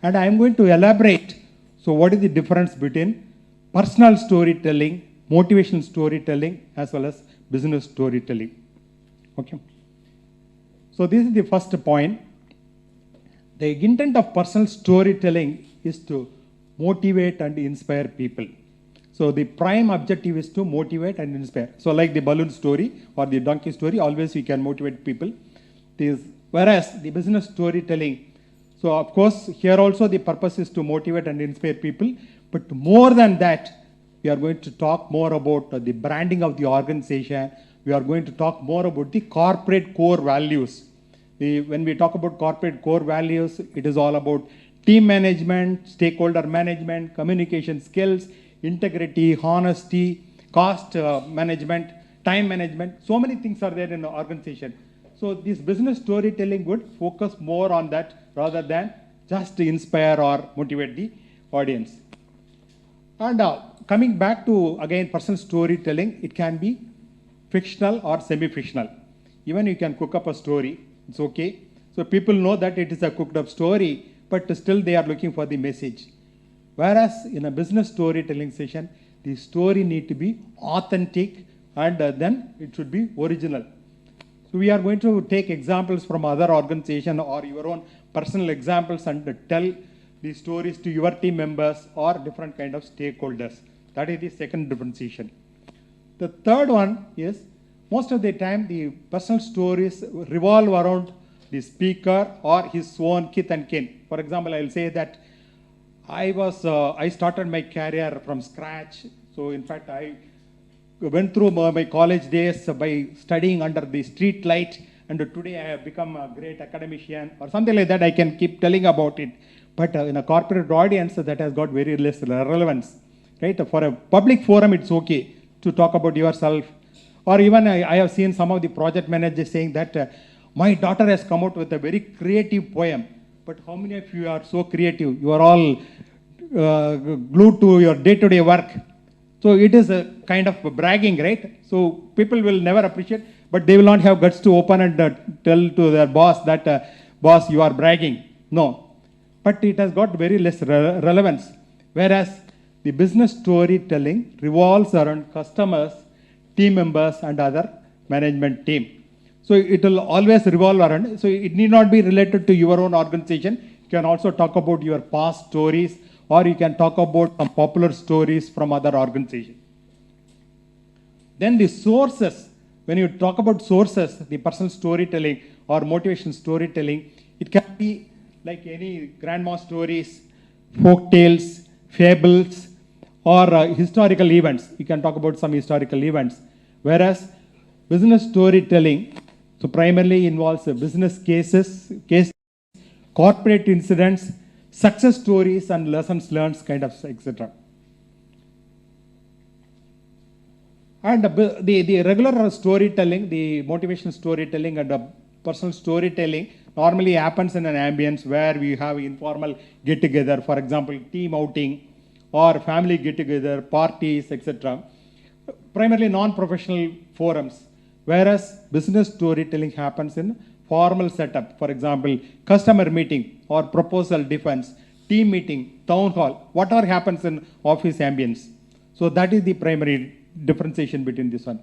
And I am going to elaborate. So what is the difference between personal storytelling, motivational storytelling, as well as business storytelling? Okay. So this is the first point. The intent of personal storytelling is to motivate and inspire people. So the prime objective is to motivate and inspire. So like the balloon story or the donkey story, always we can motivate people. Whereas the business storytelling, so of course here also the purpose is to motivate and inspire people, but more than that, we are going to talk more about the branding of the organization. We are going to talk more about the corporate core values. When we talk about corporate core values, it is all about team management, stakeholder management, communication skills, integrity, honesty, cost management, time management. So many things are there in the organization. So this business storytelling would focus more on that rather than just to inspire or motivate the audience. And coming back to, again, personal storytelling, it can be fictional or semi-fictional. Even you can cook up a story, it's okay. So people know that it is a cooked up story, but still they are looking for the message. Whereas in a business storytelling session, the story need to be authentic and then it should be original. So we are going to take examples from other organization or your own personal examples and tell the stories to your team members or different kind of stakeholders. That is the second differentiation. The third one is most of the time the personal stories revolve around the speaker or his own kith and kin. For example, I will say that I started my career from scratch. So in fact, I went through my college days by studying under the street light, and today I have become a great academician or something like that. I can keep telling about it. But in a corporate audience, that has got very less relevance. Right? For a public forum, it's okay to talk about yourself. Or even I have seen some of the project managers saying that my daughter has come out with a very creative poem. But how many of you are so creative? You are all glued to your day-to-day work. So it is a kind of bragging, right? So people will never appreciate, but they will not have guts to open and tell to their boss that, boss, you are bragging. No. But it has got very less relevance. Whereas the business storytelling revolves around customers, team members, and other management team. So it will always revolve around. So it need not be related to your own organization. You can also talk about your past stories, or you can talk about some popular stories from other organizations. Then the sources. When you talk about sources, the personal storytelling or motivation storytelling, it can be like any grandma stories, folk tales, fables, or historical events. You can talk about some historical events. Whereas business storytelling, so primarily involves business cases, corporate incidents, success stories, and lessons learned, kind of, etc. And the regular storytelling, the motivational storytelling and the personal storytelling normally happens in an ambience where we have informal get-together, for example, team outing or family get-together, parties, etc. Primarily non-professional forums, whereas business storytelling happens in formal setup, for example, customer meeting or proposal defense, team meeting, town hall, whatever happens in office ambience. So that is the primary differentiation between this one.